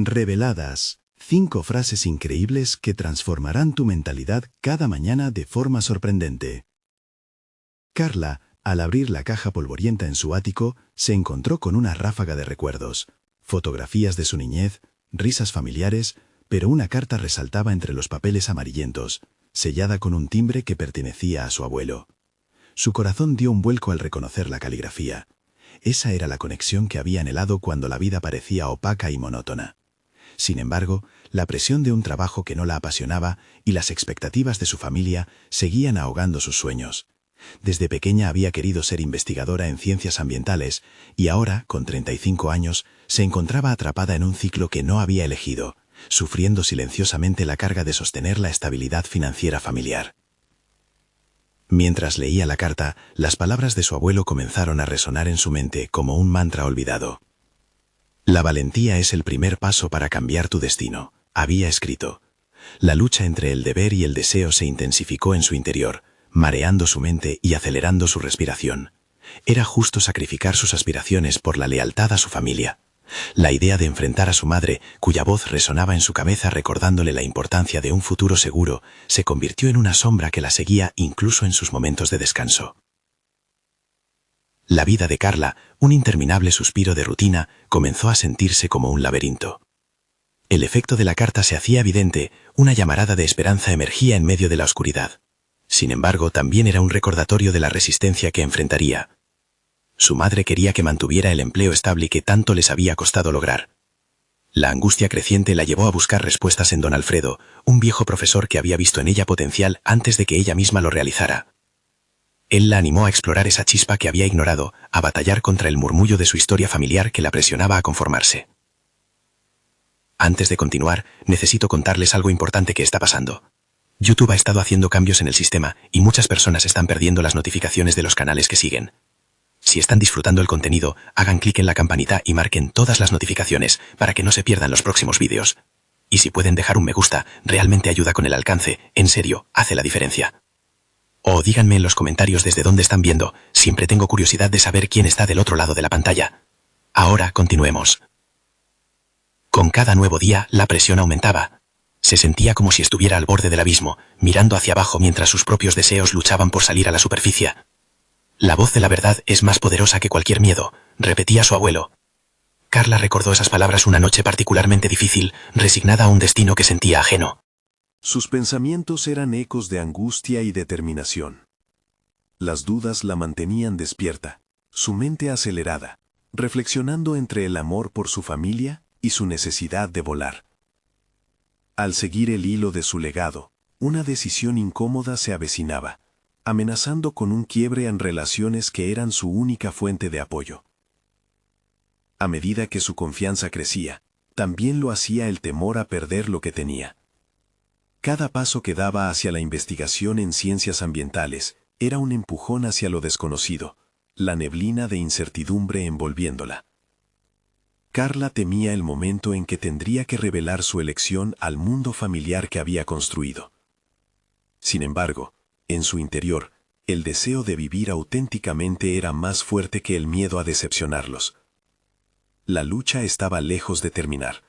Reveladas. 5 frases increíbles que transformarán tu mentalidad cada mañana de forma sorprendente. Carla, al abrir la caja polvorienta en su ático, se encontró con una ráfaga de recuerdos, fotografías de su niñez, risas familiares, pero una carta resaltaba entre los papeles amarillentos, sellada con un timbre que pertenecía a su abuelo. Su corazón dio un vuelco al reconocer la caligrafía. Esa era la conexión que había anhelado cuando la vida parecía opaca y monótona. Sin embargo, la presión de un trabajo que no la apasionaba y las expectativas de su familia seguían ahogando sus sueños. Desde pequeña había querido ser investigadora en ciencias ambientales y ahora, con 35 años, se encontraba atrapada en un ciclo que no había elegido, sufriendo silenciosamente la carga de sostener la estabilidad financiera familiar. Mientras leía la carta, las palabras de su abuelo comenzaron a resonar en su mente como un mantra olvidado. La valentía es el primer paso para cambiar tu destino, había escrito. La lucha entre el deber y el deseo se intensificó en su interior, mareando su mente y acelerando su respiración. Era justo sacrificar sus aspiraciones por la lealtad a su familia. La idea de enfrentar a su madre, cuya voz resonaba en su cabeza recordándole la importancia de un futuro seguro, se convirtió en una sombra que la seguía incluso en sus momentos de descanso. La vida de Carla, un interminable suspiro de rutina, comenzó a sentirse como un laberinto. El efecto de la carta se hacía evidente, una llamarada de esperanza emergía en medio de la oscuridad. Sin embargo, también era un recordatorio de la resistencia que enfrentaría. Su madre quería que mantuviera el empleo estable que tanto les había costado lograr. La angustia creciente la llevó a buscar respuestas en don Alfredo, un viejo profesor que había visto en ella potencial antes de que ella misma lo realizara. Él la animó a explorar esa chispa que había ignorado, a batallar contra el murmullo de su historia familiar que la presionaba a conformarse. Antes de continuar, necesito contarles algo importante que está pasando. YouTube ha estado haciendo cambios en el sistema y muchas personas están perdiendo las notificaciones de los canales que siguen. Si están disfrutando el contenido, hagan clic en la campanita y marquen todas las notificaciones para que no se pierdan los próximos vídeos. Y si pueden dejar un me gusta, realmente ayuda con el alcance, en serio, hace la diferencia. O díganme en los comentarios desde dónde están viendo, siempre tengo curiosidad de saber quién está del otro lado de la pantalla. Ahora continuemos. Con cada nuevo día, la presión aumentaba. Se sentía como si estuviera al borde del abismo, mirando hacia abajo mientras sus propios deseos luchaban por salir a la superficie. La voz de la verdad es más poderosa que cualquier miedo, repetía su abuelo. Carla recordó esas palabras una noche particularmente difícil, resignada a un destino que sentía ajeno. Sus pensamientos eran ecos de angustia y determinación. Las dudas la mantenían despierta, su mente acelerada, reflexionando entre el amor por su familia y su necesidad de volar. Al seguir el hilo de su legado, una decisión incómoda se avecinaba, amenazando con un quiebre en relaciones que eran su única fuente de apoyo. A medida que su confianza crecía, también lo hacía el temor a perder lo que tenía. Cada paso que daba hacia la investigación en ciencias ambientales era un empujón hacia lo desconocido, la neblina de incertidumbre envolviéndola. Carla temía el momento en que tendría que revelar su elección al mundo familiar que había construido. Sin embargo, en su interior, el deseo de vivir auténticamente era más fuerte que el miedo a decepcionarlos. La lucha estaba lejos de terminar.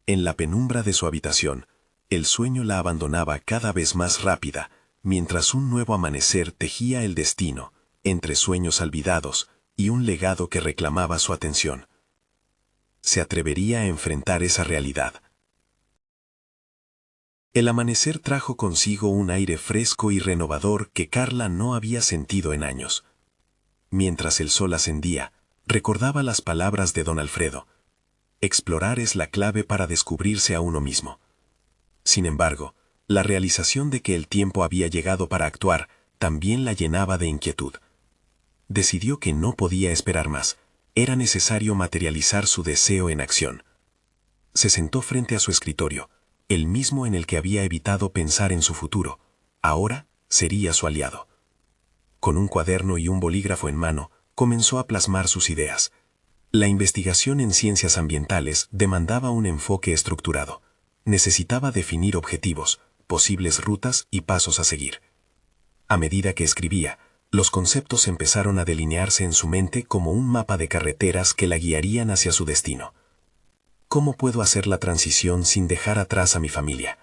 En la penumbra de su habitación, el sueño la abandonaba cada vez más rápida, mientras un nuevo amanecer tejía el destino, entre sueños olvidados y un legado que reclamaba su atención. ¿Se atrevería a enfrentar esa realidad? El amanecer trajo consigo un aire fresco y renovador que Carla no había sentido en años. Mientras el sol ascendía, recordaba las palabras de don Alfredo. Explorar es la clave para descubrirse a uno mismo. Sin embargo, la realización de que el tiempo había llegado para actuar también la llenaba de inquietud. Decidió que no podía esperar más. Era necesario materializar su deseo en acción. Se sentó frente a su escritorio, el mismo en el que había evitado pensar en su futuro. Ahora sería su aliado. Con un cuaderno y un bolígrafo en mano, comenzó a plasmar sus ideas. La investigación en ciencias ambientales demandaba un enfoque estructurado. Necesitaba definir objetivos, posibles rutas y pasos a seguir. A medida que escribía, los conceptos empezaron a delinearse en su mente como un mapa de carreteras que la guiarían hacia su destino. ¿Cómo puedo hacer la transición sin dejar atrás a mi familia?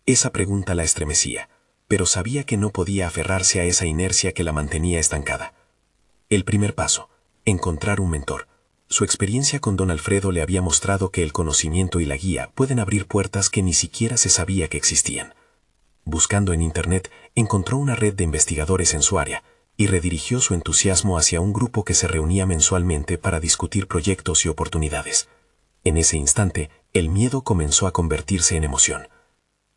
Esa pregunta la estremecía, pero sabía que no podía aferrarse a esa inercia que la mantenía estancada. El primer paso, encontrar un mentor. Su experiencia con don Alfredo le había mostrado que el conocimiento y la guía pueden abrir puertas que ni siquiera se sabía que existían. Buscando en Internet, encontró una red de investigadores en su área y redirigió su entusiasmo hacia un grupo que se reunía mensualmente para discutir proyectos y oportunidades. En ese instante, el miedo comenzó a convertirse en emoción.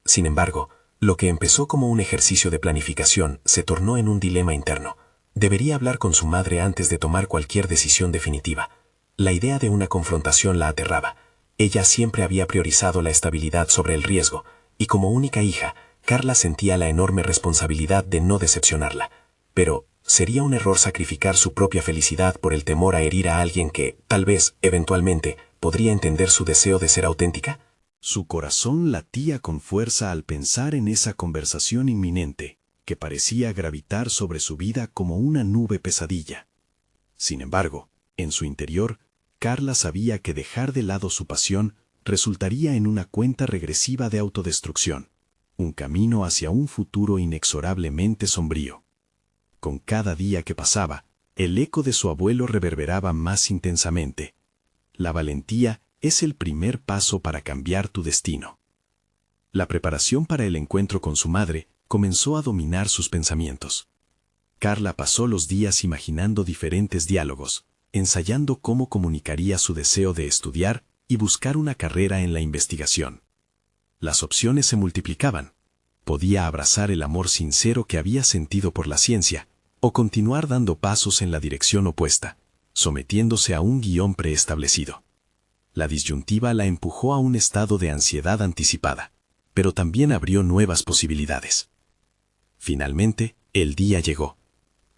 Sin embargo, lo que empezó como un ejercicio de planificación se tornó en un dilema interno. Debería hablar con su madre antes de tomar cualquier decisión definitiva. La idea de una confrontación la aterraba. Ella siempre había priorizado la estabilidad sobre el riesgo, y como única hija, Carla sentía la enorme responsabilidad de no decepcionarla. Pero, ¿sería un error sacrificar su propia felicidad por el temor a herir a alguien que, tal vez, eventualmente, podría entender su deseo de ser auténtica? Su corazón latía con fuerza al pensar en esa conversación inminente, que parecía gravitar sobre su vida como una nube pesadilla. Sin embargo, en su interior, Carla sabía que dejar de lado su pasión resultaría en una cuenta regresiva de autodestrucción, un camino hacia un futuro inexorablemente sombrío. Con cada día que pasaba, el eco de su abuelo reverberaba más intensamente. La valentía es el primer paso para cambiar tu destino. La preparación para el encuentro con su madre comenzó a dominar sus pensamientos. Carla pasó los días imaginando diferentes diálogos, ensayando cómo comunicaría su deseo de estudiar y buscar una carrera en la investigación. Las opciones se multiplicaban. Podía abrazar el amor sincero que había sentido por la ciencia, o continuar dando pasos en la dirección opuesta, sometiéndose a un guión preestablecido. La disyuntiva la empujó a un estado de ansiedad anticipada, pero también abrió nuevas posibilidades. Finalmente, el día llegó.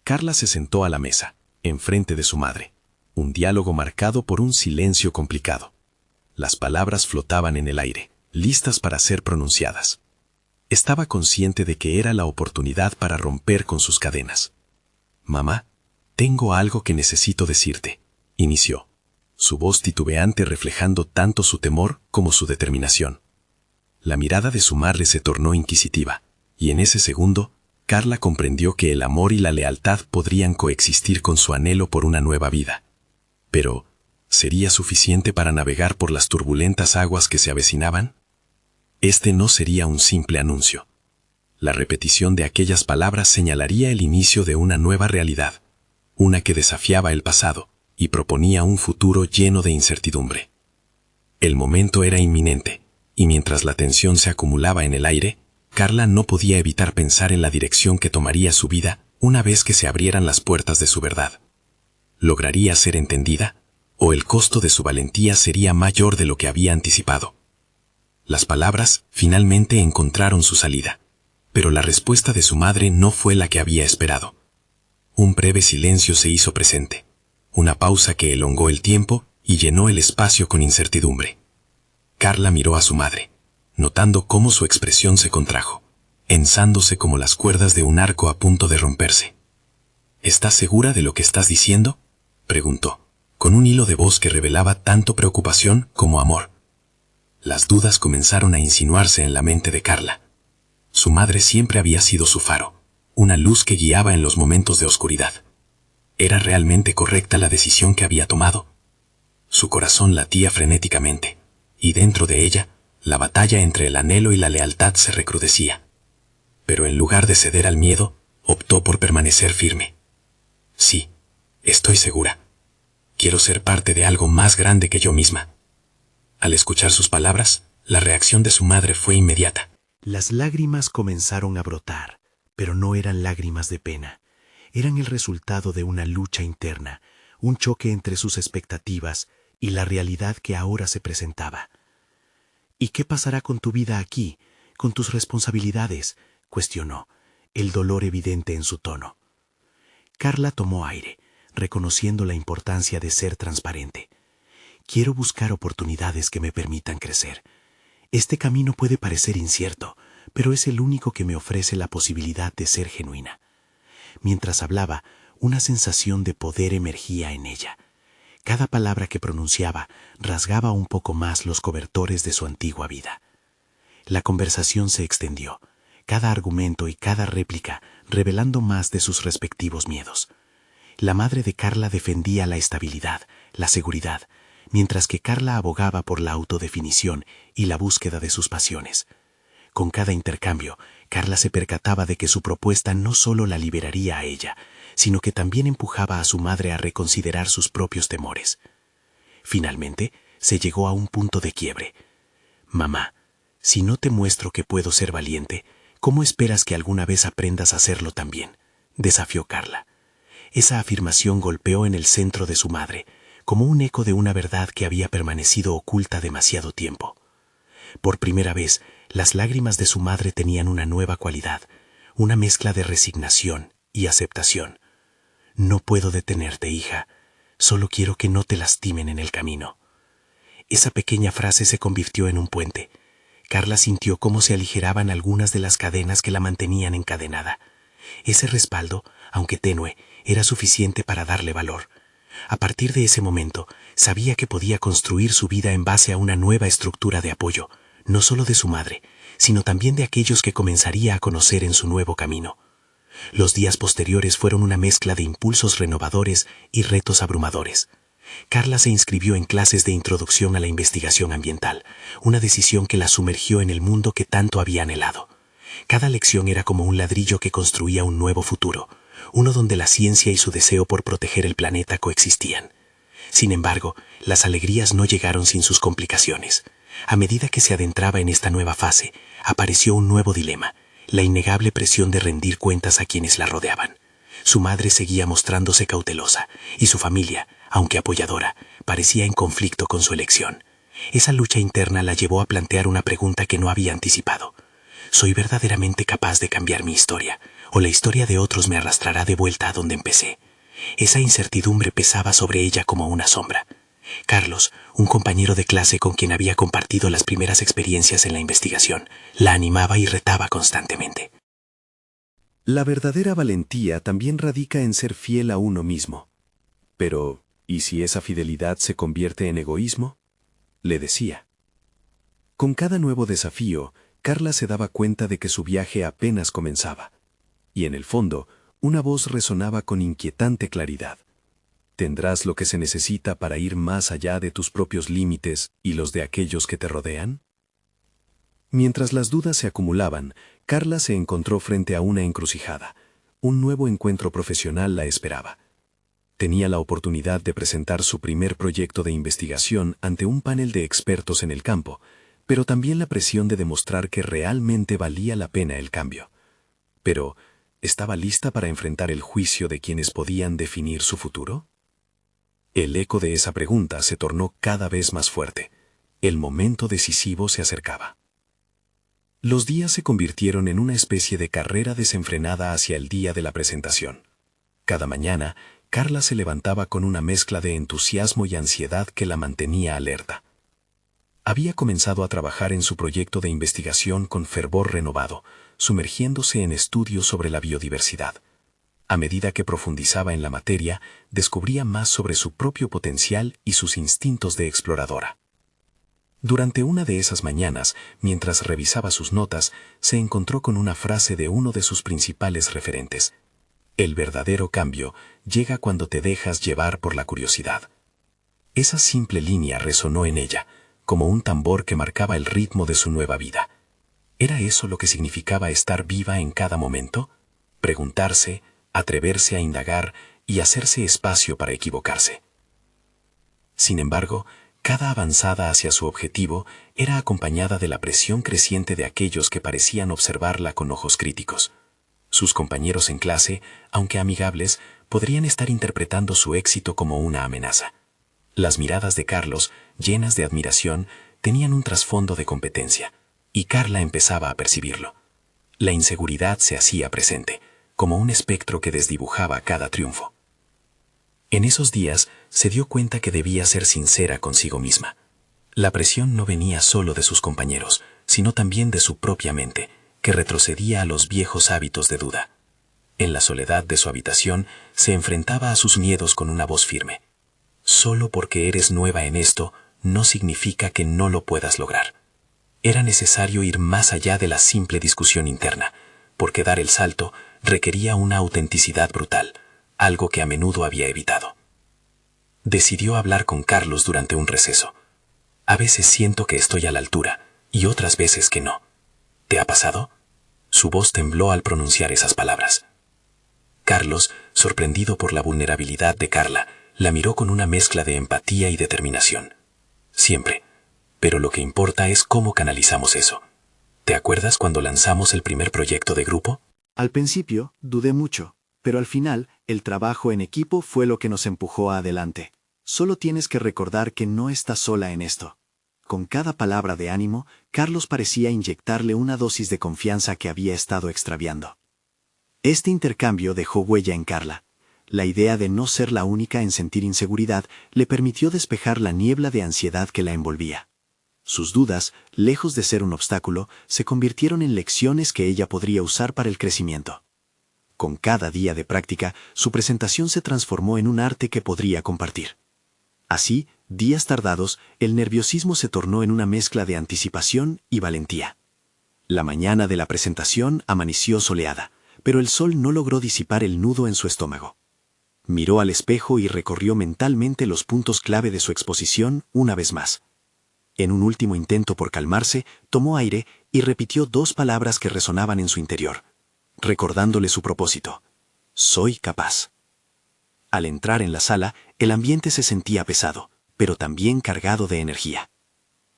Carla se sentó a la mesa, enfrente de su madre. Un diálogo marcado por un silencio complicado. Las palabras flotaban en el aire, listas para ser pronunciadas. Estaba consciente de que era la oportunidad para romper con sus cadenas. «Mamá, tengo algo que necesito decirte», inició, su voz titubeante reflejando tanto su temor como su determinación. La mirada de su madre se tornó inquisitiva, y en ese segundo, Carla comprendió que el amor y la lealtad podrían coexistir con su anhelo por una nueva vida. Pero, ¿sería suficiente para navegar por las turbulentas aguas que se avecinaban? Este no sería un simple anuncio. La repetición de aquellas palabras señalaría el inicio de una nueva realidad, una que desafiaba el pasado y proponía un futuro lleno de incertidumbre. El momento era inminente, y mientras la tensión se acumulaba en el aire, Carla no podía evitar pensar en la dirección que tomaría su vida una vez que se abrieran las puertas de su verdad. ¿Lograría ser entendida? ¿O el costo de su valentía sería mayor de lo que había anticipado? Las palabras finalmente encontraron su salida, pero la respuesta de su madre no fue la que había esperado. Un breve silencio se hizo presente, una pausa que elongó el tiempo y llenó el espacio con incertidumbre. Carla miró a su madre, notando cómo su expresión se contrajo, ensándose como las cuerdas de un arco a punto de romperse. ¿Estás segura de lo que estás diciendo?, preguntó, con un hilo de voz que revelaba tanto preocupación como amor. Las dudas comenzaron a insinuarse en la mente de Carla. Su madre siempre había sido su faro, una luz que guiaba en los momentos de oscuridad. ¿Era realmente correcta la decisión que había tomado? Su corazón latía frenéticamente, y dentro de ella, la batalla entre el anhelo y la lealtad se recrudecía. Pero en lugar de ceder al miedo, optó por permanecer firme. Sí, estoy segura. Quiero ser parte de algo más grande que yo misma. Al escuchar sus palabras, la reacción de su madre fue inmediata. Las lágrimas comenzaron a brotar, pero no eran lágrimas de pena. Eran el resultado de una lucha interna, un choque entre sus expectativas y la realidad que ahora se presentaba. ¿Y qué pasará con tu vida aquí, con tus responsabilidades?, cuestionó, el dolor evidente en su tono. Carla tomó aire, reconociendo la importancia de ser transparente. Quiero buscar oportunidades que me permitan crecer. Este camino puede parecer incierto, pero es el único que me ofrece la posibilidad de ser genuina. Mientras hablaba, una sensación de poder emergía en ella. Cada palabra que pronunciaba rasgaba un poco más los cobertores de su antigua vida. La conversación se extendió, cada argumento y cada réplica revelando más de sus respectivos miedos. La madre de Carla defendía la estabilidad, la seguridad, mientras que Carla abogaba por la autodefinición y la búsqueda de sus pasiones. Con cada intercambio, Carla se percataba de que su propuesta no solo la liberaría a ella, sino que también empujaba a su madre a reconsiderar sus propios temores. Finalmente, se llegó a un punto de quiebre. «Mamá, si no te muestro que puedo ser valiente, ¿cómo esperas que alguna vez aprendas a hacerlo también?», desafió Carla. Esa afirmación golpeó en el centro de su madre, como un eco de una verdad que había permanecido oculta demasiado tiempo. Por primera vez, las lágrimas de su madre tenían una nueva cualidad, una mezcla de resignación y aceptación. «No puedo detenerte, hija. Solo quiero que no te lastimen en el camino». Esa pequeña frase se convirtió en un puente. Carla sintió cómo se aligeraban algunas de las cadenas que la mantenían encadenada. Ese respaldo, aunque tenue, era suficiente para darle valor. A partir de ese momento, sabía que podía construir su vida en base a una nueva estructura de apoyo, no solo de su madre, sino también de aquellos que comenzaría a conocer en su nuevo camino. Los días posteriores fueron una mezcla de impulsos renovadores y retos abrumadores. Carla se inscribió en clases de introducción a la investigación ambiental, una decisión que la sumergió en el mundo que tanto había anhelado. Cada lección era como un ladrillo que construía un nuevo futuro, uno donde la ciencia y su deseo por proteger el planeta coexistían. Sin embargo, las alegrías no llegaron sin sus complicaciones. A medida que se adentraba en esta nueva fase, apareció un nuevo dilema, la innegable presión de rendir cuentas a quienes la rodeaban. Su madre seguía mostrándose cautelosa, y su familia, aunque apoyadora, parecía en conflicto con su elección. Esa lucha interna la llevó a plantear una pregunta que no había anticipado. ¿Soy verdaderamente capaz de cambiar mi historia, o la historia de otros me arrastrará de vuelta a donde empecé? Esa incertidumbre pesaba sobre ella como una sombra. Carlos, un compañero de clase con quien había compartido las primeras experiencias en la investigación, la animaba y retaba constantemente. La verdadera valentía también radica en ser fiel a uno mismo. Pero, ¿y si esa fidelidad se convierte en egoísmo?, le decía. Con cada nuevo desafío, Carla se daba cuenta de que su viaje apenas comenzaba. Y en el fondo, una voz resonaba con inquietante claridad. ¿Tendrás lo que se necesita para ir más allá de tus propios límites y los de aquellos que te rodean? Mientras las dudas se acumulaban, Carla se encontró frente a una encrucijada. Un nuevo encuentro profesional la esperaba. Tenía la oportunidad de presentar su primer proyecto de investigación ante un panel de expertos en el campo, pero también la presión de demostrar que realmente valía la pena el cambio. Pero, ¿estaba lista para enfrentar el juicio de quienes podían definir su futuro? El eco de esa pregunta se tornó cada vez más fuerte. El momento decisivo se acercaba. Los días se convirtieron en una especie de carrera desenfrenada hacia el día de la presentación. Cada mañana, Carla se levantaba con una mezcla de entusiasmo y ansiedad que la mantenía alerta. Había comenzado a trabajar en su proyecto de investigación con fervor renovado, sumergiéndose en estudios sobre la biodiversidad. A medida que profundizaba en la materia, descubría más sobre su propio potencial y sus instintos de exploradora. Durante una de esas mañanas, mientras revisaba sus notas, se encontró con una frase de uno de sus principales referentes. El verdadero cambio llega cuando te dejas llevar por la curiosidad. Esa simple línea resonó en ella, como un tambor que marcaba el ritmo de su nueva vida. ¿Era eso lo que significaba estar viva en cada momento? Preguntarse, atreverse a indagar y hacerse espacio para equivocarse. Sin embargo, cada avanzada hacia su objetivo era acompañada de la presión creciente de aquellos que parecían observarla con ojos críticos. Sus compañeros en clase, aunque amigables, podrían estar interpretando su éxito como una amenaza. Las miradas de Carlos, llenas de admiración, tenían un trasfondo de competencia, y Carla empezaba a percibirlo. La inseguridad se hacía presente, como un espectro que desdibujaba cada triunfo. En esos días se dio cuenta que debía ser sincera consigo misma. La presión no venía solo de sus compañeros, sino también de su propia mente, que retrocedía a los viejos hábitos de duda. En la soledad de su habitación se enfrentaba a sus miedos con una voz firme. Solo porque eres nueva en esto, no significa que no lo puedas lograr. Era necesario ir más allá de la simple discusión interna, porque dar el salto requería una autenticidad brutal, algo que a menudo había evitado. Decidió hablar con Carlos durante un receso. A veces siento que estoy a la altura, y otras veces que no. ¿Te ha pasado? Su voz tembló al pronunciar esas palabras. Carlos, sorprendido por la vulnerabilidad de Carla, la miró con una mezcla de empatía y determinación. Siempre. Pero lo que importa es cómo canalizamos eso. ¿Te acuerdas cuando lanzamos el primer proyecto de grupo? Al principio, dudé mucho, pero al final, el trabajo en equipo fue lo que nos empujó adelante. Solo tienes que recordar que no estás sola en esto. Con cada palabra de ánimo, Carlos parecía inyectarle una dosis de confianza que había estado extraviando. Este intercambio dejó huella en Carla. La idea de no ser la única en sentir inseguridad le permitió despejar la niebla de ansiedad que la envolvía. Sus dudas, lejos de ser un obstáculo, se convirtieron en lecciones que ella podría usar para el crecimiento. Con cada día de práctica, su presentación se transformó en un arte que podría compartir. Así, días tardados, el nerviosismo se tornó en una mezcla de anticipación y valentía. La mañana de la presentación amaneció soleada, pero el sol no logró disipar el nudo en su estómago. Miró al espejo y recorrió mentalmente los puntos clave de su exposición una vez más. En un último intento por calmarse, tomó aire y repitió 2 palabras que resonaban en su interior, recordándole su propósito: soy capaz. Al entrar en la sala, el ambiente se sentía pesado, pero también cargado de energía.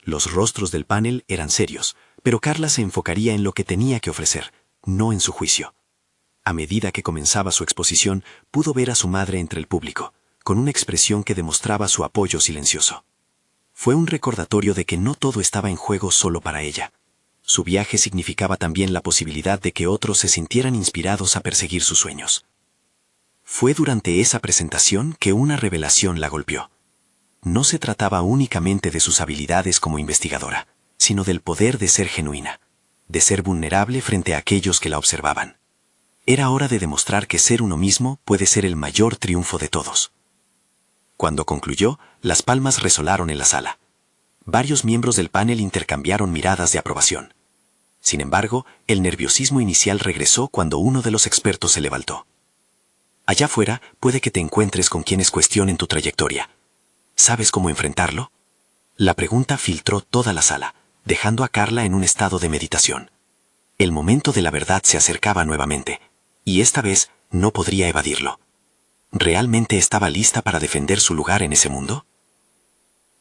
Los rostros del panel eran serios, pero Carla se enfocaría en lo que tenía que ofrecer, no en su juicio. A medida que comenzaba su exposición, pudo ver a su madre entre el público, con una expresión que demostraba su apoyo silencioso. Fue un recordatorio de que no todo estaba en juego solo para ella. Su viaje significaba también la posibilidad de que otros se sintieran inspirados a perseguir sus sueños. Fue durante esa presentación que una revelación la golpeó. No se trataba únicamente de sus habilidades como investigadora, sino del poder de ser genuina, de ser vulnerable frente a aquellos que la observaban. Era hora de demostrar que ser uno mismo puede ser el mayor triunfo de todos. Cuando concluyó, las palmas resonaron en la sala. Varios miembros del panel intercambiaron miradas de aprobación. Sin embargo, el nerviosismo inicial regresó cuando uno de los expertos se levantó. Allá afuera puede que te encuentres con quienes cuestionen tu trayectoria. ¿Sabes cómo enfrentarlo? La pregunta filtró toda la sala, dejando a Carla en un estado de meditación. El momento de la verdad se acercaba nuevamente, y esta vez no podría evadirlo. ¿Realmente estaba lista para defender su lugar en ese mundo?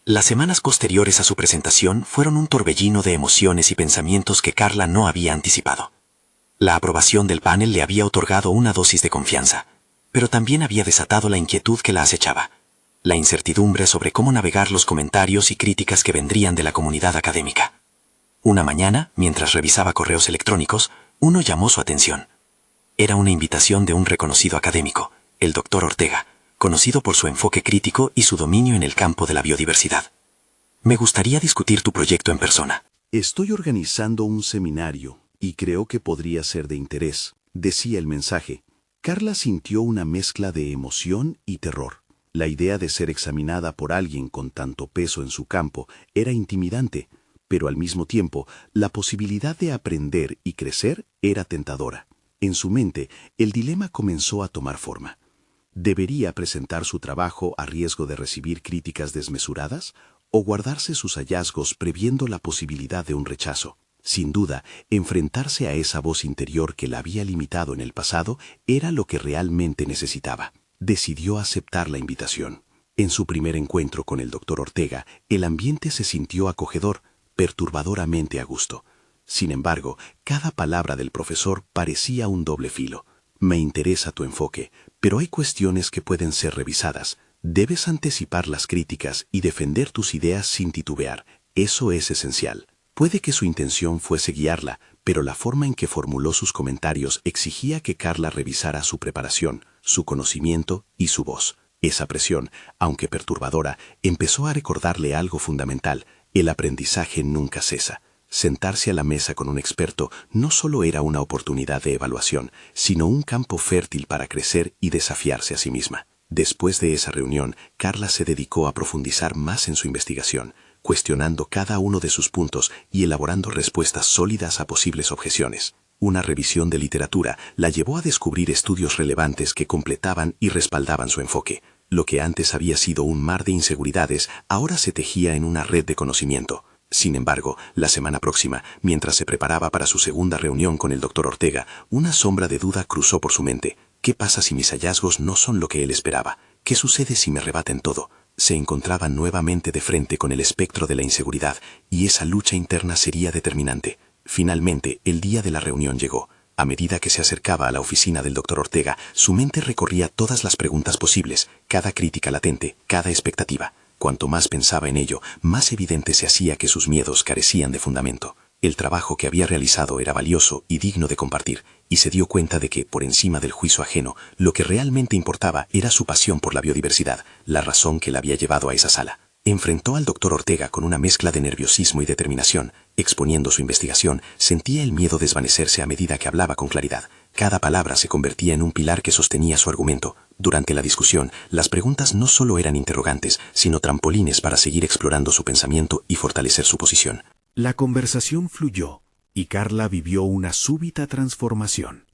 Las semanas posteriores a su presentación fueron un torbellino de emociones y pensamientos que Carla no había anticipado. La aprobación del panel le había otorgado una dosis de confianza, pero también había desatado la inquietud que la acechaba, la incertidumbre sobre cómo navegar los comentarios y críticas que vendrían de la comunidad académica. Una mañana, mientras revisaba correos electrónicos, uno llamó su atención. Era una invitación de un reconocido académico, el Dr. Ortega, conocido por su enfoque crítico y su dominio en el campo de la biodiversidad. Me gustaría discutir tu proyecto en persona. Estoy organizando un seminario y creo que podría ser de interés, decía el mensaje. Carla sintió una mezcla de emoción y terror. La idea de ser examinada por alguien con tanto peso en su campo era intimidante, pero al mismo tiempo, la posibilidad de aprender y crecer era tentadora. En su mente, el dilema comenzó a tomar forma. ¿Debería presentar su trabajo a riesgo de recibir críticas desmesuradas o guardarse sus hallazgos previendo la posibilidad de un rechazo? Sin duda, enfrentarse a esa voz interior que la había limitado en el pasado era lo que realmente necesitaba. Decidió aceptar la invitación. En su primer encuentro con el Dr. Ortega, el ambiente se sintió acogedor, perturbadoramente a gusto. Sin embargo, cada palabra del profesor parecía un doble filo. Me interesa tu enfoque, pero hay cuestiones que pueden ser revisadas. Debes anticipar las críticas y defender tus ideas sin titubear. Eso es esencial. Puede que su intención fuese guiarla, pero la forma en que formuló sus comentarios exigía que Carla revisara su preparación, su conocimiento y su voz. Esa presión, aunque perturbadora, empezó a recordarle algo fundamental: el aprendizaje nunca cesa. Sentarse a la mesa con un experto no solo era una oportunidad de evaluación, sino un campo fértil para crecer y desafiarse a sí misma. Después de esa reunión, Carla se dedicó a profundizar más en su investigación, cuestionando cada uno de sus puntos y elaborando respuestas sólidas a posibles objeciones. Una revisión de literatura la llevó a descubrir estudios relevantes que completaban y respaldaban su enfoque. Lo que antes había sido un mar de inseguridades, ahora se tejía en una red de conocimiento. Sin embargo, la semana próxima, mientras se preparaba para su segunda reunión con el Dr. Ortega, una sombra de duda cruzó por su mente. ¿Qué pasa si mis hallazgos no son lo que él esperaba? ¿Qué sucede si me rebaten todo? Se encontraba nuevamente de frente con el espectro de la inseguridad, y esa lucha interna sería determinante. Finalmente, el día de la reunión llegó. A medida que se acercaba a la oficina del Dr. Ortega, su mente recorría todas las preguntas posibles, cada crítica latente, cada expectativa. Cuanto más pensaba en ello, más evidente se hacía que sus miedos carecían de fundamento. El trabajo que había realizado era valioso y digno de compartir, y se dio cuenta de que, por encima del juicio ajeno, lo que realmente importaba era su pasión por la biodiversidad, la razón que la había llevado a esa sala. Enfrentó al Dr. Ortega con una mezcla de nerviosismo y determinación. Exponiendo su investigación, sentía el miedo desvanecerse a medida que hablaba con claridad. Cada palabra se convertía en un pilar que sostenía su argumento. Durante la discusión, las preguntas no solo eran interrogantes, sino trampolines para seguir explorando su pensamiento y fortalecer su posición. La conversación fluyó, y Carla vivió una súbita transformación.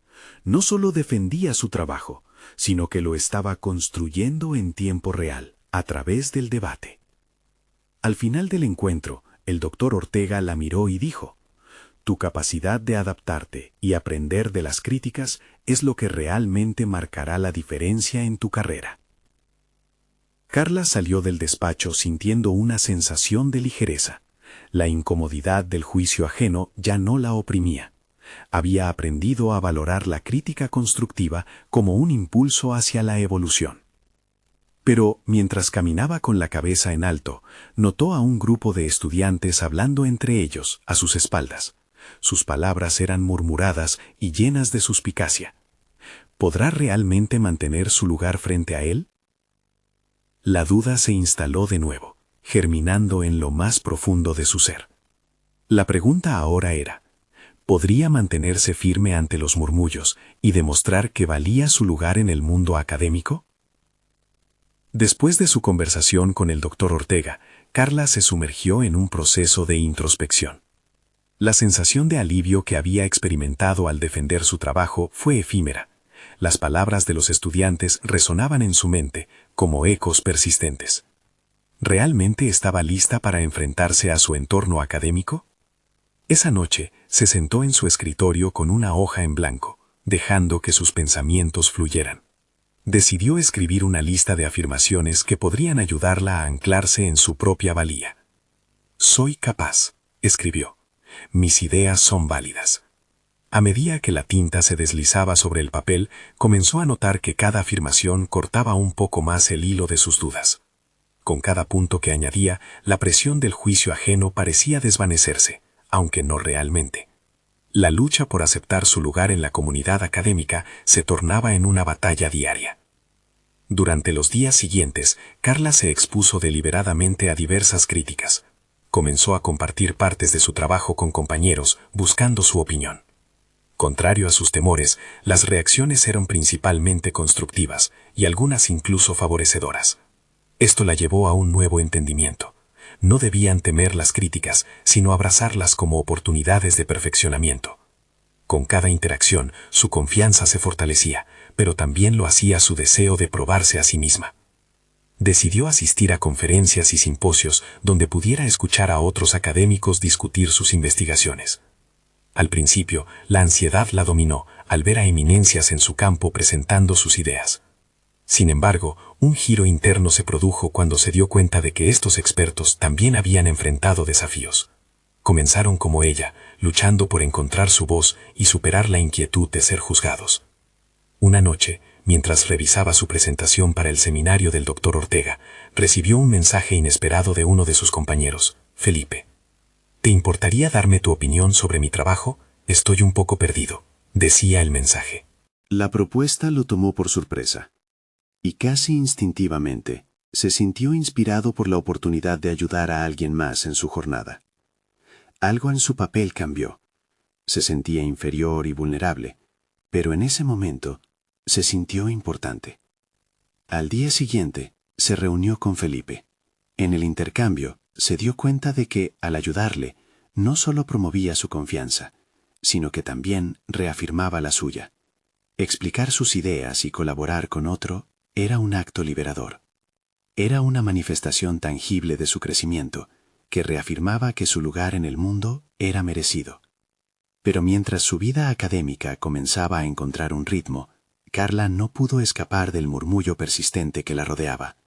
No solo defendía su trabajo, sino que lo estaba construyendo en tiempo real, a través del debate. Al final del encuentro, el Dr. Ortega la miró y dijo: «Tu capacidad de adaptarte y aprender de las críticas es lo que realmente marcará la diferencia en tu carrera». Carla salió del despacho sintiendo una sensación de ligereza. La incomodidad del juicio ajeno ya no la oprimía. Había aprendido a valorar la crítica constructiva como un impulso hacia la evolución. Pero, mientras caminaba con la cabeza en alto, notó a un grupo de estudiantes hablando entre ellos, a sus espaldas. Sus palabras eran murmuradas y llenas de suspicacia. ¿Podrá realmente mantener su lugar frente a él? La duda se instaló de nuevo, germinando en lo más profundo de su ser. La pregunta ahora era: ¿podría mantenerse firme ante los murmullos y demostrar que valía su lugar en el mundo académico? Después de su conversación con el Dr. Ortega, Carla se sumergió en un proceso de introspección. La sensación de alivio que había experimentado al defender su trabajo fue efímera. Las palabras de los estudiantes resonaban en su mente como ecos persistentes. ¿Realmente estaba lista para enfrentarse a su entorno académico? Esa noche se sentó en su escritorio con una hoja en blanco, dejando que sus pensamientos fluyeran. Decidió escribir una lista de afirmaciones que podrían ayudarla a anclarse en su propia valía. «Soy capaz», escribió. «Mis ideas son válidas». A medida que la tinta se deslizaba sobre el papel, comenzó a notar que cada afirmación cortaba un poco más el hilo de sus dudas. Con cada punto que añadía, la presión del juicio ajeno parecía desvanecerse, aunque no realmente. La lucha por aceptar su lugar en la comunidad académica se tornaba en una batalla diaria. Durante los días siguientes, Carla se expuso deliberadamente a diversas críticas. Comenzó a compartir partes de su trabajo con compañeros, buscando su opinión. Contrario a sus temores, las reacciones eran principalmente constructivas y algunas incluso favorecedoras. Esto la llevó a un nuevo entendimiento. No debían temer las críticas, sino abrazarlas como oportunidades de perfeccionamiento. Con cada interacción, su confianza se fortalecía, pero también lo hacía su deseo de probarse a sí misma. Decidió asistir a conferencias y simposios donde pudiera escuchar a otros académicos discutir sus investigaciones. Al principio, la ansiedad la dominó al ver a eminencias en su campo presentando sus ideas. Sin embargo, un giro interno se produjo cuando se dio cuenta de que estos expertos también habían enfrentado desafíos. Comenzaron como ella, luchando por encontrar su voz y superar la inquietud de ser juzgados. Una noche, mientras revisaba su presentación para el seminario del Dr. Ortega, recibió un mensaje inesperado de uno de sus compañeros: «Felipe, ¿te importaría darme tu opinión sobre mi trabajo? Estoy un poco perdido», decía el mensaje. La propuesta lo tomó por sorpresa, y casi instintivamente se sintió inspirado por la oportunidad de ayudar a alguien más en su jornada. Algo en su papel cambió. Se sentía inferior y vulnerable, pero en ese momento se sintió importante. Al día siguiente, se reunió con Felipe. En el intercambio, se dio cuenta de que, al ayudarle, no solo promovía su confianza, sino que también reafirmaba la suya. Explicar sus ideas y colaborar con otro era un acto liberador. Era una manifestación tangible de su crecimiento, que reafirmaba que su lugar en el mundo era merecido. Pero mientras su vida académica comenzaba a encontrar un ritmo, Carla no pudo escapar del murmullo persistente que la rodeaba.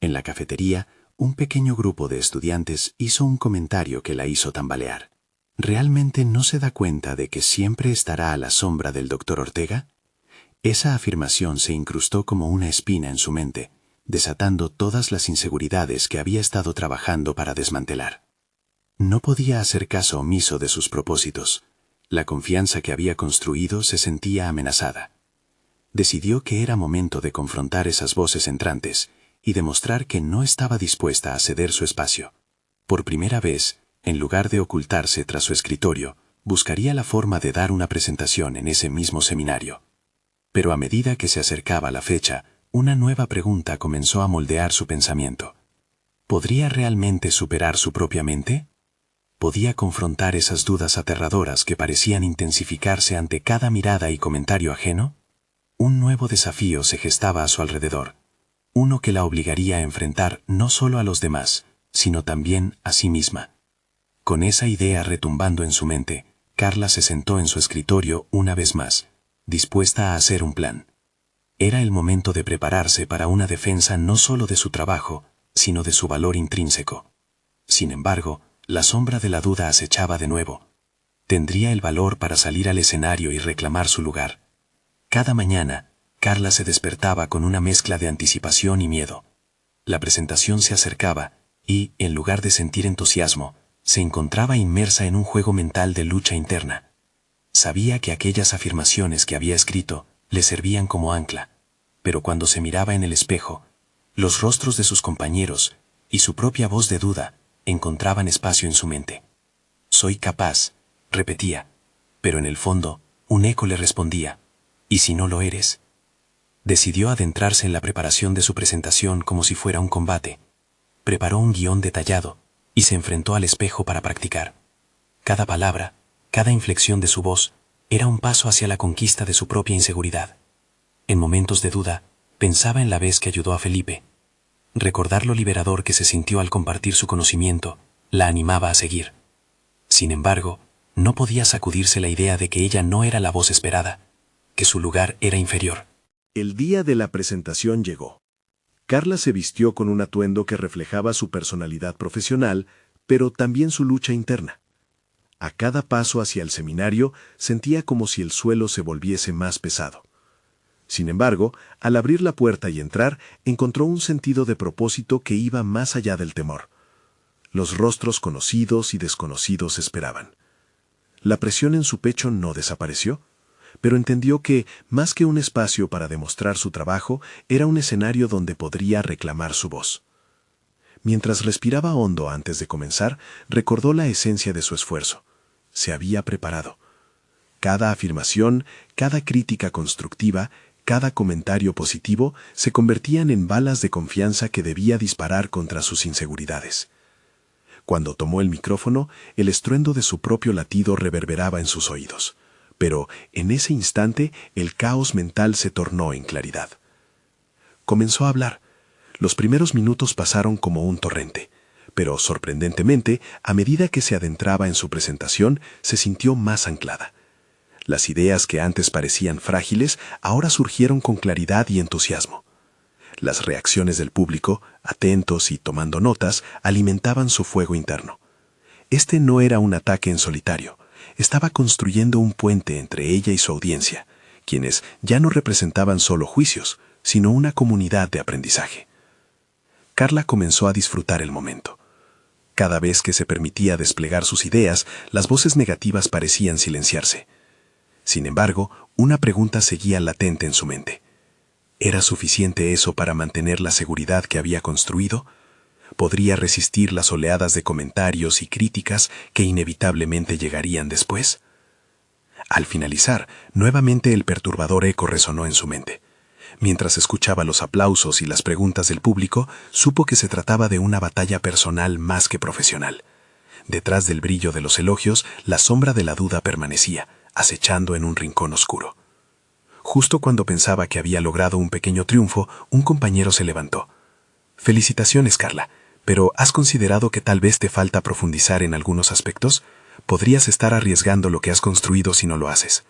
En la cafetería, un pequeño grupo de estudiantes hizo un comentario que la hizo tambalear. ¿Realmente no se da cuenta de que siempre estará a la sombra del doctor Ortega? Esa afirmación se incrustó como una espina en su mente, desatando todas las inseguridades que había estado trabajando para desmantelar. No podía hacer caso omiso de sus propósitos. La confianza que había construido se sentía amenazada. Decidió que era momento de confrontar esas voces entrantes y demostrar que no estaba dispuesta a ceder su espacio. Por primera vez, en lugar de ocultarse tras su escritorio, buscaría la forma de dar una presentación en ese mismo seminario. Pero a medida que se acercaba la fecha, una nueva pregunta comenzó a moldear su pensamiento. ¿Podría realmente superar su propia mente? ¿Podía confrontar esas dudas aterradoras que parecían intensificarse ante cada mirada y comentario ajeno? Un nuevo desafío se gestaba a su alrededor, uno que la obligaría a enfrentar no solo a los demás, sino también a sí misma. Con esa idea retumbando en su mente, Carla se sentó en su escritorio una vez más, dispuesta a hacer un plan. Era el momento de prepararse para una defensa no solo de su trabajo, sino de su valor intrínseco. Sin embargo, la sombra de la duda acechaba de nuevo. ¿Tendría el valor para salir al escenario y reclamar su lugar? Cada mañana, Carla se despertaba con una mezcla de anticipación y miedo. La presentación se acercaba y, en lugar de sentir entusiasmo, se encontraba inmersa en un juego mental de lucha interna. Sabía que aquellas afirmaciones que había escrito le servían como ancla, pero cuando se miraba en el espejo, los rostros de sus compañeros y su propia voz de duda encontraban espacio en su mente. «Soy capaz», repetía, pero en el fondo, un eco le respondía, «¿Y si no lo eres?». Decidió adentrarse en la preparación de su presentación como si fuera un combate. Preparó un guión detallado y se enfrentó al espejo para practicar. Cada palabra, cada inflexión de su voz, era un paso hacia la conquista de su propia inseguridad. En momentos de duda, pensaba en la vez que ayudó a Felipe. Recordar lo liberador que se sintió al compartir su conocimiento la animaba a seguir. Sin embargo, no podía sacudirse la idea de que ella no era la voz esperada, que su lugar era inferior. El día de la presentación llegó. Carla se vistió con un atuendo que reflejaba su personalidad profesional, pero también su lucha interna. A cada paso hacia el seminario sentía como si el suelo se volviese más pesado. Sin embargo, al abrir la puerta y entrar, encontró un sentido de propósito que iba más allá del temor. Los rostros conocidos y desconocidos esperaban. La presión en su pecho no desapareció, pero entendió que, más que un espacio para demostrar su trabajo, era un escenario donde podría reclamar su voz. Mientras respiraba hondo antes de comenzar, recordó la esencia de su esfuerzo. Se había preparado. Cada afirmación, cada crítica constructiva, cada comentario positivo se convertían en balas de confianza que debía disparar contra sus inseguridades. Cuando tomó el micrófono, el estruendo de su propio latido reverberaba en sus oídos. Pero en ese instante el caos mental se tornó en claridad. Comenzó a hablar. Los primeros minutos pasaron como un torrente, pero sorprendentemente, a medida que se adentraba en su presentación, se sintió más anclada. Las ideas que antes parecían frágiles ahora surgieron con claridad y entusiasmo. Las reacciones del público, atentos y tomando notas, alimentaban su fuego interno. Este no era un ataque en solitario. Estaba construyendo un puente entre ella y su audiencia, quienes ya no representaban solo juicios, sino una comunidad de aprendizaje. Carla comenzó a disfrutar el momento. Cada vez que se permitía desplegar sus ideas, las voces negativas parecían silenciarse. Sin embargo, una pregunta seguía latente en su mente. ¿Era suficiente eso para mantener la seguridad que había construido? ¿Podría resistir las oleadas de comentarios y críticas que inevitablemente llegarían después? Al finalizar, nuevamente el perturbador eco resonó en su mente. Mientras escuchaba los aplausos y las preguntas del público, supo que se trataba de una batalla personal más que profesional. Detrás del brillo de los elogios, la sombra de la duda permanecía, acechando en un rincón oscuro. Justo cuando pensaba que había logrado un pequeño triunfo, un compañero se levantó. «Felicitaciones, Carla, pero ¿has considerado que tal vez te falta profundizar en algunos aspectos? Podrías estar arriesgando lo que has construido si no lo haces».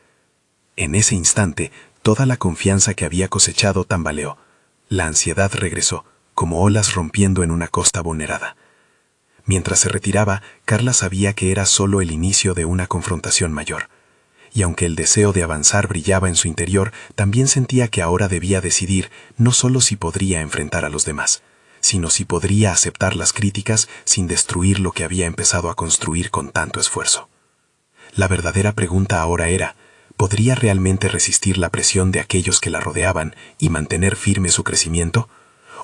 En ese instante, toda la confianza que había cosechado tambaleó. La ansiedad regresó, como olas rompiendo en una costa vulnerada. Mientras se retiraba, Carla sabía que era solo el inicio de una confrontación mayor. Y aunque el deseo de avanzar brillaba en su interior, también sentía que ahora debía decidir no solo si podría enfrentar a los demás, sino si podría aceptar las críticas sin destruir lo que había empezado a construir con tanto esfuerzo. La verdadera pregunta ahora era, ¿podría realmente resistir la presión de aquellos que la rodeaban y mantener firme su crecimiento?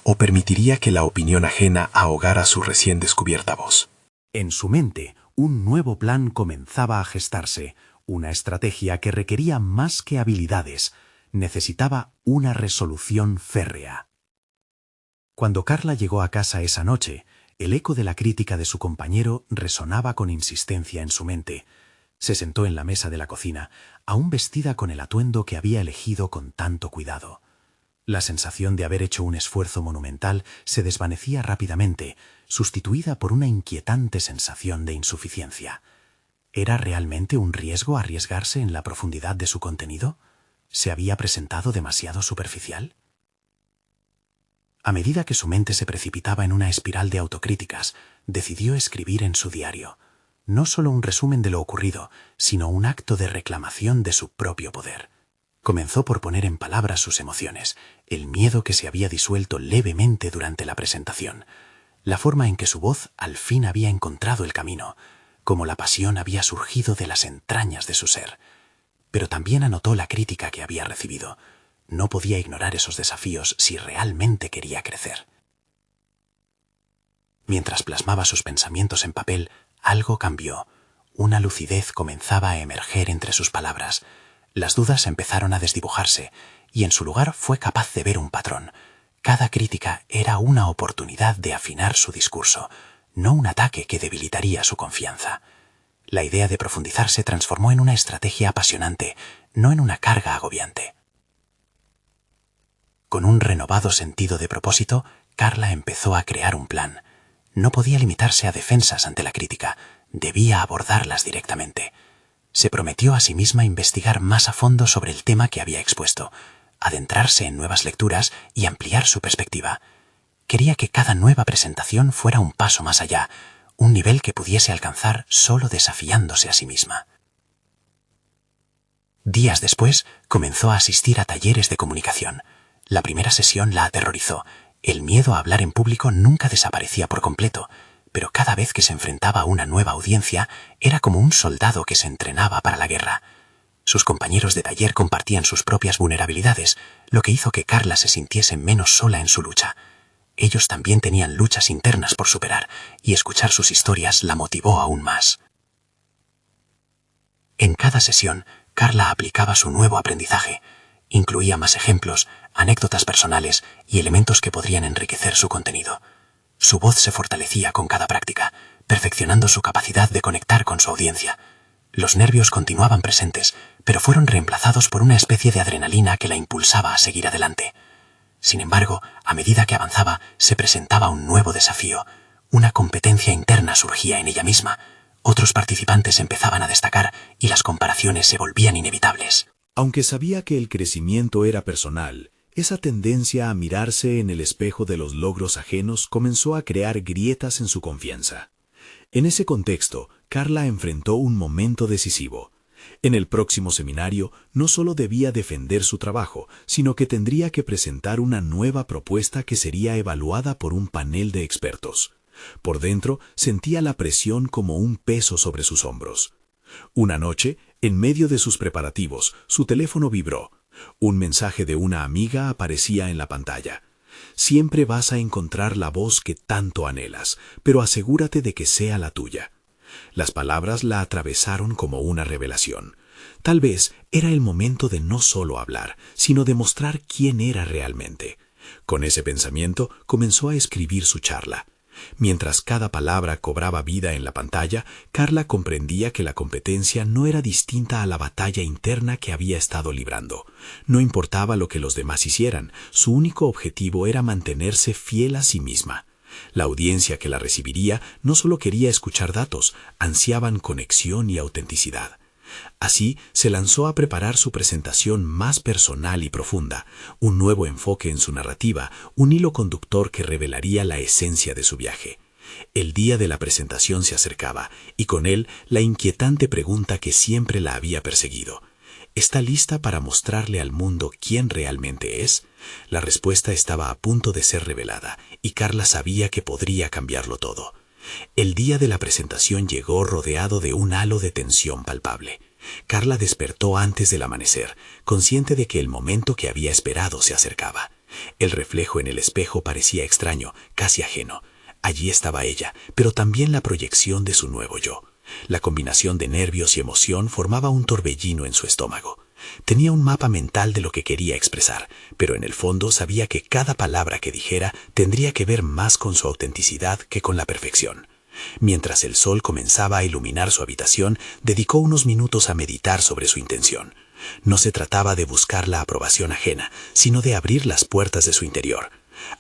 ¿O permitiría que la opinión ajena ahogara su recién descubierta voz? En su mente, un nuevo plan comenzaba a gestarse, una estrategia que requería más que habilidades, necesitaba una resolución férrea. Cuando Carla llegó a casa esa noche, el eco de la crítica de su compañero resonaba con insistencia en su mente. Se sentó en la mesa de la cocina, aún vestida con el atuendo que había elegido con tanto cuidado. La sensación de haber hecho un esfuerzo monumental se desvanecía rápidamente, sustituida por una inquietante sensación de insuficiencia. ¿Era realmente un riesgo arriesgarse en la profundidad de su contenido? ¿Se había presentado demasiado superficial? A medida que su mente se precipitaba en una espiral de autocríticas, decidió escribir en su diario. No solo un resumen de lo ocurrido, sino un acto de reclamación de su propio poder. Comenzó por poner en palabras sus emociones, el miedo que se había disuelto levemente durante la presentación, la forma en que su voz al fin había encontrado el camino, como la pasión había surgido de las entrañas de su ser. Pero también anotó la crítica que había recibido. No podía ignorar esos desafíos si realmente quería crecer. Mientras plasmaba sus pensamientos en papel, algo cambió. Una lucidez comenzaba a emerger entre sus palabras. Las dudas empezaron a desdibujarse, y en su lugar fue capaz de ver un patrón. Cada crítica era una oportunidad de afinar su discurso, no un ataque que debilitaría su confianza. La idea de profundizar se transformó en una estrategia apasionante, no en una carga agobiante. Con un renovado sentido de propósito, Carla empezó a crear un plan. No podía limitarse a defensas ante la crítica, debía abordarlas directamente. Se prometió a sí misma investigar más a fondo sobre el tema que había expuesto, adentrarse en nuevas lecturas y ampliar su perspectiva. Quería que cada nueva presentación fuera un paso más allá, un nivel que pudiese alcanzar solo desafiándose a sí misma. Días después, comenzó a asistir a talleres de comunicación. La primera sesión la aterrorizó. El miedo a hablar en público nunca desaparecía por completo, pero cada vez que se enfrentaba a una nueva audiencia, era como un soldado que se entrenaba para la guerra. Sus compañeros de taller compartían sus propias vulnerabilidades, lo que hizo que Carla se sintiese menos sola en su lucha. Ellos también tenían luchas internas por superar, y escuchar sus historias la motivó aún más. En cada sesión, Carla aplicaba su nuevo aprendizaje. Incluía más ejemplos, anécdotas personales y elementos que podrían enriquecer su contenido. Su voz se fortalecía con cada práctica, perfeccionando su capacidad de conectar con su audiencia. Los nervios continuaban presentes, pero fueron reemplazados por una especie de adrenalina que la impulsaba a seguir adelante. Sin embargo, a medida que avanzaba, se presentaba un nuevo desafío. Una competencia interna surgía en ella misma. Otros participantes empezaban a destacar y las comparaciones se volvían inevitables. Aunque sabía que el crecimiento era personal, esa tendencia a mirarse en el espejo de los logros ajenos comenzó a crear grietas en su confianza. En ese contexto, Carla enfrentó un momento decisivo. En el próximo seminario, no solo debía defender su trabajo, sino que tendría que presentar una nueva propuesta que sería evaluada por un panel de expertos. Por dentro, sentía la presión como un peso sobre sus hombros. Una noche, en medio de sus preparativos, su teléfono vibró. Un mensaje de una amiga aparecía en la pantalla. Siempre vas a encontrar la voz que tanto anhelas, pero asegúrate de que sea la tuya. Las palabras la atravesaron como una revelación. Tal vez era el momento de no solo hablar, sino de mostrar quién era realmente. Con ese pensamiento comenzó a escribir su charla. Mientras cada palabra cobraba vida en la pantalla, Carla comprendía que la competencia no era distinta a la batalla interna que había estado librando. No importaba lo que los demás hicieran, su único objetivo era mantenerse fiel a sí misma. La audiencia que la recibiría no solo quería escuchar datos, ansiaban conexión y autenticidad. Así se lanzó a preparar su presentación más personal y profunda, un nuevo enfoque en su narrativa, un hilo conductor que revelaría la esencia de su viaje. El día de la presentación se acercaba, y con él la inquietante pregunta que siempre la había perseguido. ¿Está lista para mostrarle al mundo quién realmente es? La respuesta estaba a punto de ser revelada, y Carla sabía que podría cambiarlo todo. El día de la presentación llegó rodeado de un halo de tensión palpable. Carla despertó antes del amanecer, consciente de que el momento que había esperado se acercaba. El reflejo en el espejo parecía extraño, casi ajeno. Allí estaba ella, pero también la proyección de su nuevo yo. La combinación de nervios y emoción formaba un torbellino en su estómago. Tenía un mapa mental de lo que quería expresar, pero en el fondo sabía que cada palabra que dijera tendría que ver más con su autenticidad que con la perfección. Mientras el sol comenzaba a iluminar su habitación, dedicó unos minutos a meditar sobre su intención. No se trataba de buscar la aprobación ajena, sino de abrir las puertas de su interior.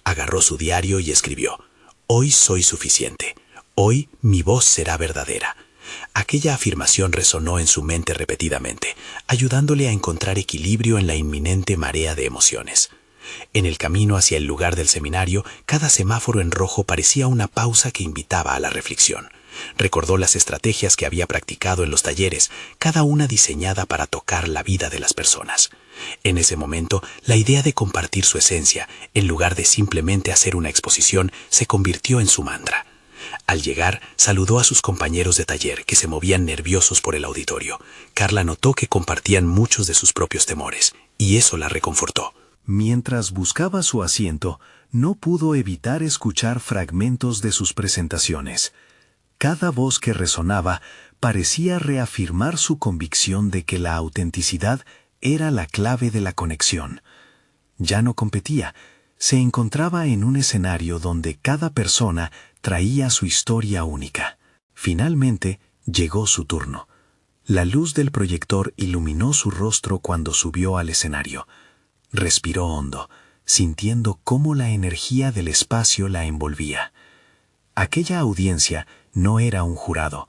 Agarró su diario y escribió: «Hoy soy suficiente. Hoy mi voz será verdadera». Aquella afirmación resonó en su mente repetidamente, ayudándole a encontrar equilibrio en la inminente marea de emociones. En el camino hacia el lugar del seminario, cada semáforo en rojo parecía una pausa que invitaba a la reflexión. Recordó las estrategias que había practicado en los talleres, cada una diseñada para tocar la vida de las personas. En ese momento, la idea de compartir su esencia, en lugar de simplemente hacer una exposición, se convirtió en su mantra. Al llegar, saludó a sus compañeros de taller, que se movían nerviosos por el auditorio. Carla notó que compartían muchos de sus propios temores, y eso la reconfortó. Mientras buscaba su asiento, no pudo evitar escuchar fragmentos de sus presentaciones. Cada voz que resonaba parecía reafirmar su convicción de que la autenticidad era la clave de la conexión. Ya no competía, se encontraba en un escenario donde cada persona traía su historia única. Finalmente, llegó su turno. La luz del proyector iluminó su rostro cuando subió al escenario. Respiró hondo, sintiendo cómo la energía del espacio la envolvía. Aquella audiencia no era un jurado,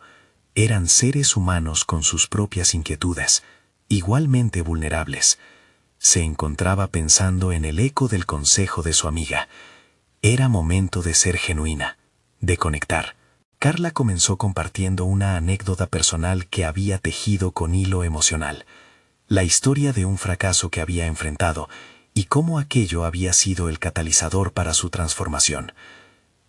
eran seres humanos con sus propias inquietudes, igualmente vulnerables. Se encontraba pensando en el eco del consejo de su amiga. Era momento de ser genuina, de conectar. Carla comenzó compartiendo una anécdota personal que había tejido con hilo emocional. La historia de un fracaso que había enfrentado y cómo aquello había sido el catalizador para su transformación.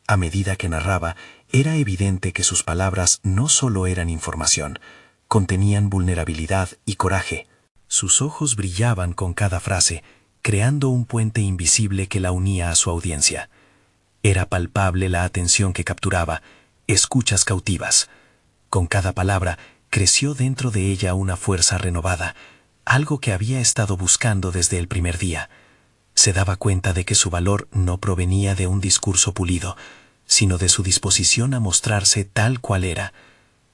A medida que narraba, era evidente que sus palabras no solo eran información, contenían vulnerabilidad y coraje. Sus ojos brillaban con cada frase, creando un puente invisible que la unía a su audiencia. Era palpable la atención que capturaba, escuchas cautivas. Con cada palabra, creció dentro de ella una fuerza renovada, algo que había estado buscando desde el primer día. Se daba cuenta de que su valor no provenía de un discurso pulido, sino de su disposición a mostrarse tal cual era.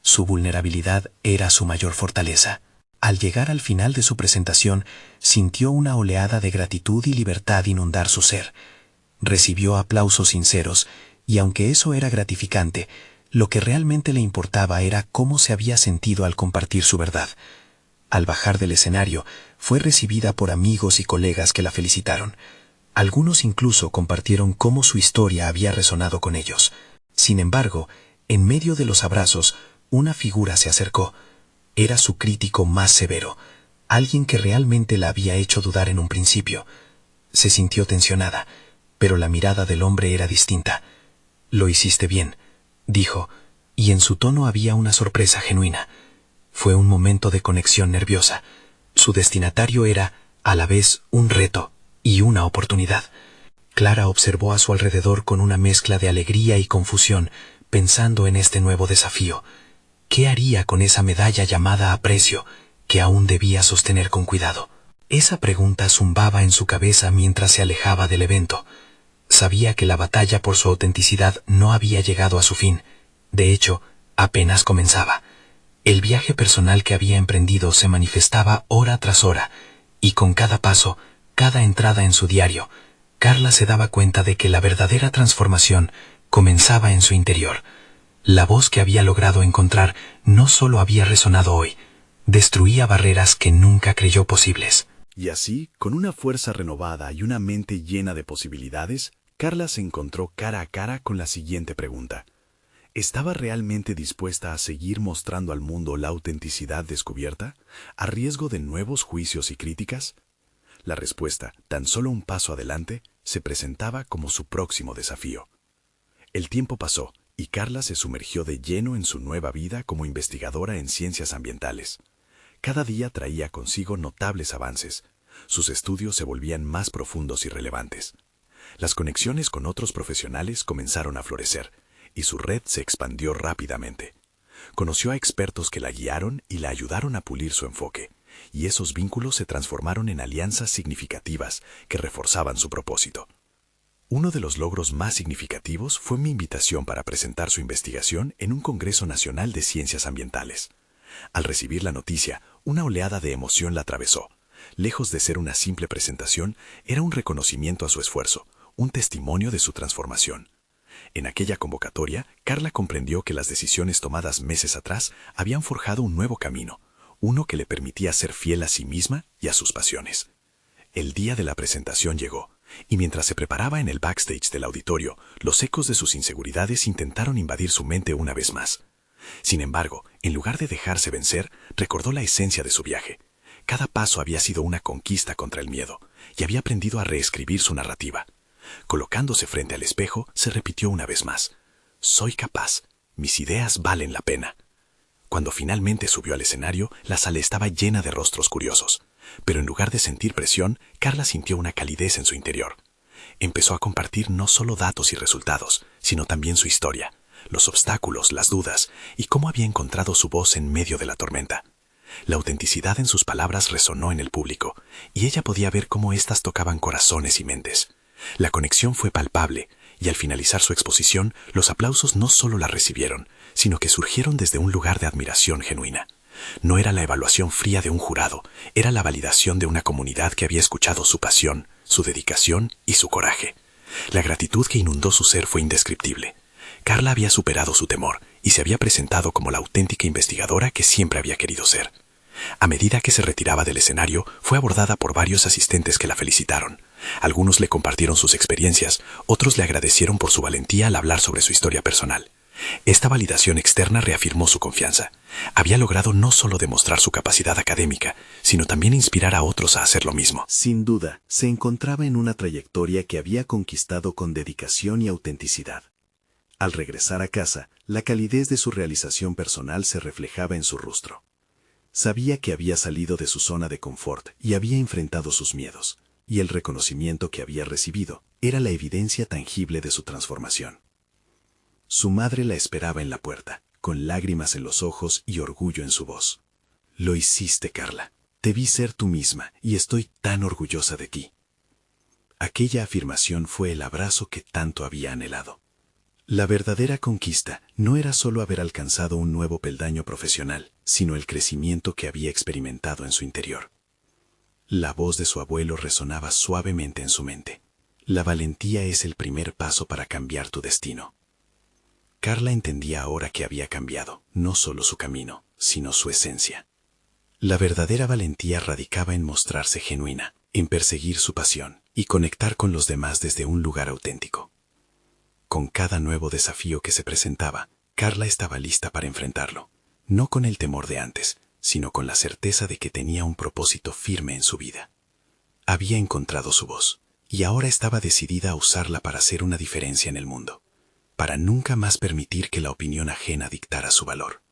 Su vulnerabilidad era su mayor fortaleza. Al llegar al final de su presentación, sintió una oleada de gratitud y libertad inundar su ser. Recibió aplausos sinceros, y aunque eso era gratificante, lo que realmente le importaba era cómo se había sentido al compartir su verdad. Al bajar del escenario, fue recibida por amigos y colegas que la felicitaron. Algunos incluso compartieron cómo su historia había resonado con ellos. Sin embargo, en medio de los abrazos, una figura se acercó. Era su crítico más severo, alguien que realmente la había hecho dudar en un principio. Se sintió tensionada, pero la mirada del hombre era distinta. «Lo hiciste bien», dijo, y en su tono había una sorpresa genuina. Fue un momento de conexión nerviosa. Su destinatario era, a la vez, un reto y una oportunidad. Clara observó a su alrededor con una mezcla de alegría y confusión, pensando en este nuevo desafío. ¿Qué haría con esa medalla llamada aprecio que aún debía sostener con cuidado? Esa pregunta zumbaba en su cabeza mientras se alejaba del evento. Sabía que la batalla por su autenticidad no había llegado a su fin. De hecho, apenas comenzaba. El viaje personal que había emprendido se manifestaba hora tras hora, y con cada paso, cada entrada en su diario, Carla se daba cuenta de que la verdadera transformación comenzaba en su interior. La voz que había logrado encontrar no solo había resonado hoy, destruía barreras que nunca creyó posibles. Y así, con una fuerza renovada y una mente llena de posibilidades, Carla se encontró cara a cara con la siguiente pregunta. ¿Estaba realmente dispuesta a seguir mostrando al mundo la autenticidad descubierta, a riesgo de nuevos juicios y críticas? La respuesta, tan solo un paso adelante, se presentaba como su próximo desafío. El tiempo pasó y Carla se sumergió de lleno en su nueva vida como investigadora en ciencias ambientales. Cada día traía consigo notables avances. Sus estudios se volvían más profundos y relevantes. Las conexiones con otros profesionales comenzaron a florecer, y su red se expandió rápidamente. Conoció a expertos que la guiaron y la ayudaron a pulir su enfoque, y esos vínculos se transformaron en alianzas significativas que reforzaban su propósito. Uno de los logros más significativos fue mi invitación para presentar su investigación en un Congreso Nacional de Ciencias Ambientales. Al recibir la noticia, una oleada de emoción la atravesó. Lejos de ser una simple presentación, era un reconocimiento a su esfuerzo, un testimonio de su transformación. En aquella convocatoria, Carla comprendió que las decisiones tomadas meses atrás habían forjado un nuevo camino, uno que le permitía ser fiel a sí misma y a sus pasiones. El día de la presentación llegó, y mientras se preparaba en el backstage del auditorio, los ecos de sus inseguridades intentaron invadir su mente una vez más. Sin embargo, en lugar de dejarse vencer, recordó la esencia de su viaje. Cada paso había sido una conquista contra el miedo, y había aprendido a reescribir su narrativa. Colocándose frente al espejo, se repitió una vez más: «Soy capaz, mis ideas valen la pena». Cuando finalmente subió al escenario, la sala estaba llena de rostros curiosos. Pero en lugar de sentir presión, Carla sintió una calidez en su interior. Empezó a compartir no solo datos y resultados, sino también su historia, los obstáculos, las dudas, y cómo había encontrado su voz en medio de la tormenta. La autenticidad en sus palabras resonó en el público, y ella podía ver cómo éstas tocaban corazones y mentes. La conexión fue palpable, y al finalizar su exposición, los aplausos no solo la recibieron, sino que surgieron desde un lugar de admiración genuina. No era la evaluación fría de un jurado, era la validación de una comunidad que había escuchado su pasión, su dedicación y su coraje. La gratitud que inundó su ser fue indescriptible. Carla había superado su temor y se había presentado como la auténtica investigadora que siempre había querido ser. A medida que se retiraba del escenario, fue abordada por varios asistentes que la felicitaron. Algunos le compartieron sus experiencias, otros le agradecieron por su valentía al hablar sobre su historia personal. Esta validación externa reafirmó su confianza. Había logrado no solo demostrar su capacidad académica, sino también inspirar a otros a hacer lo mismo. Sin duda, se encontraba en una trayectoria que había conquistado con dedicación y autenticidad. Al regresar a casa, la calidez de su realización personal se reflejaba en su rostro. Sabía que había salido de su zona de confort y había enfrentado sus miedos, y el reconocimiento que había recibido era la evidencia tangible de su transformación. Su madre la esperaba en la puerta, con lágrimas en los ojos y orgullo en su voz. «Lo hiciste, Carla. Te vi ser tú misma y estoy tan orgullosa de ti». Aquella afirmación fue el abrazo que tanto había anhelado. La verdadera conquista no era solo haber alcanzado un nuevo peldaño profesional, sino el crecimiento que había experimentado en su interior. La voz de su abuelo resonaba suavemente en su mente. La valentía es el primer paso para cambiar tu destino. Carla entendía ahora que había cambiado, no solo su camino, sino su esencia. La verdadera valentía radicaba en mostrarse genuina, en perseguir su pasión y conectar con los demás desde un lugar auténtico. Con cada nuevo desafío que se presentaba, Carla estaba lista para enfrentarlo, no con el temor de antes, sino con la certeza de que tenía un propósito firme en su vida. Había encontrado su voz, y ahora estaba decidida a usarla para hacer una diferencia en el mundo, para nunca más permitir que la opinión ajena dictara su valor.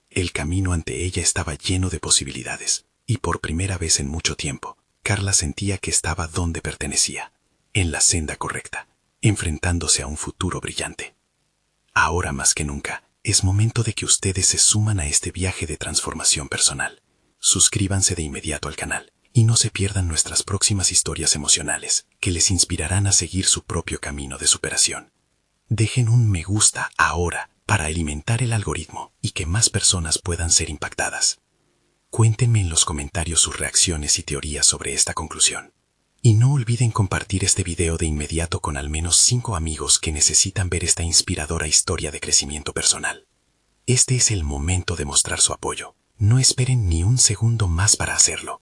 El camino ante ella estaba lleno de posibilidades, y por primera vez en mucho tiempo, Carla sentía que estaba donde pertenecía, en la senda correcta, enfrentándose a un futuro brillante. Ahora más que nunca, Es momento de que ustedes se suman a este viaje de transformación personal. Suscríbanse de inmediato al canal y no se pierdan nuestras próximas historias emocionales que les inspirarán a seguir su propio camino de superación. Dejen un me gusta ahora para alimentar el algoritmo y que más personas puedan ser impactadas. Cuéntenme en los comentarios sus reacciones y teorías sobre esta conclusión. Y no olviden compartir este video de inmediato con al menos 5 amigos que necesitan ver esta inspiradora historia de crecimiento personal. Este es el momento de mostrar su apoyo. No esperen ni un segundo más para hacerlo.